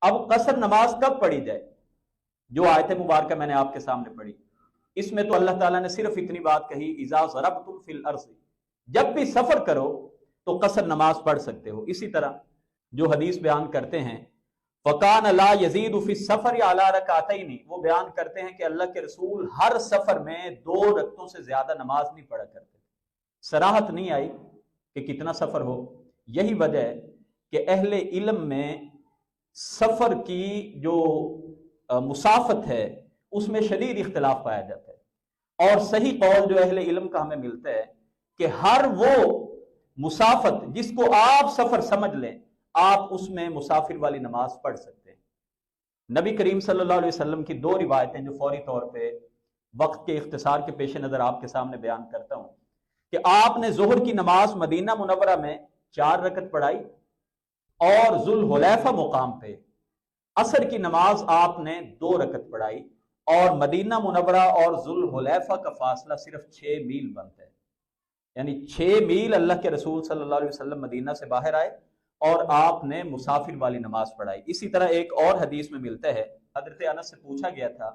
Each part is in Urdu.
اب قصر نماز کب پڑھی جائے؟ جو آیت مبارکہ میں نے آپ کے سامنے پڑھی، اس میں تو اللہ تعالیٰ نے صرف اتنی بات کہی، اذا ضربتم فی الارض، جب بھی سفر کرو تو قصر نماز پڑھ سکتے ہو۔ اسی طرح جو حدیث بیان کرتے ہیں فَقَانَ لَا يَزِيدُ فِي السَّفَرِ عَلَىٰ رَكَعَتَيْنِ، وہ بیان کرتے ہیں کہ اللہ کے رسول ہر سفر میں 2 رکعتوں سے زیادہ نماز نہیں پڑھا کرتے، صراحت نہیں آئی کہ کتنا سفر ہو۔ یہی وجہ ہے کہ اہل علم میں سفر کی جو مسافت ہے اس میں شدید اختلاف پایا جاتا ہے، اور صحیح قول جو اہل علم کا ہمیں ملتا ہے کہ ہر وہ مسافت جس کو آپ سفر سمجھ لیں، آپ اس میں مسافر والی نماز پڑھ سکتے ہیں۔ نبی کریم صلی اللہ علیہ وسلم کی 2 روایتیں جو فوری طور پہ وقت کے اختصار کے پیش نظر آپ کے سامنے بیان کرتا ہوں کہ آپ نے ظہر کی نماز مدینہ منورہ میں 4 رکعت پڑھائی، اور ذوالحلیفہ مقام پہ عصر کی نماز آپ نے 2 رکعت پڑھائی، اور مدینہ منورہ اور ذوالحلیفہ کا فاصلہ صرف 6 میل بنتا ہے، یعنی 6 میل اللہ کے رسول صلی اللہ علیہ وسلم مدینہ سے باہر آئے اور آپ نے مسافر والی نماز پڑھائی۔ اسی طرح ایک اور حدیث میں ملتا ہے، حضرت انس سے پوچھا گیا تھا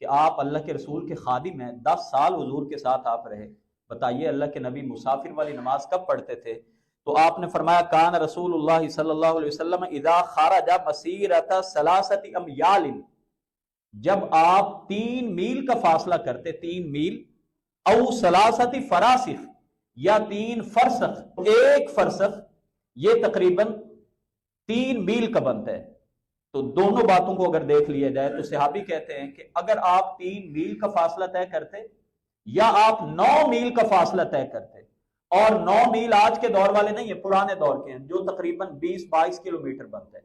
کہ آپ اللہ کے رسول کے خادم ہیں، 10 سال حضور کے ساتھ آپ رہے، بتائیے اللہ کے نبی مسافر والی نماز کب پڑھتے تھے؟ تو آپ نے فرمایا کان رسول اللہ صلی اللہ علیہ وسلم اذا خرج مسیرۃ 3 امیال، جب آپ 3 میل کا فاصلہ کرتے، 3 میل، او 3 فراسخ، یا 3 فرسخ، 1 فرسخ یہ تقریباً 3 میل کا بنتا ہے۔ تو دونوں باتوں کو اگر دیکھ لیا جائے تو صحابی کہتے ہیں کہ اگر آپ 3 میل کا فاصلہ طے کرتے یا آپ 9 میل کا فاصلہ طے کرتے، اور 9 میل آج کے دور والے نہیں ہیں، پرانے دور کے ہیں، جو تقریباً 20-22 کلومیٹر بنتا ہے،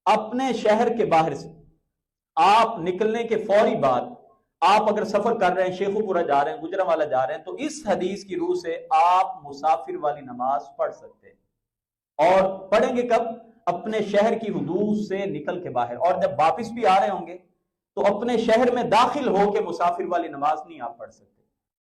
اپنے شہر کے باہر سے آپ نکلنے کے فوری بعد آپ اگر سفر کر رہے ہیں، شیخو پورہ جا رہے ہیں، گجرانوالہ جا رہے ہیں، تو اس حدیث کی روح سے آپ مسافر والی نماز پڑھ سکتے ہیں۔ اور پڑھیں گے کب؟ اپنے شہر کی حدود سے نکل کے باہر، اور جب واپس بھی آ رہے ہوں گے تو اپنے شہر میں داخل ہو کے مسافر والی نماز نہیں آپ پڑھ سکتے۔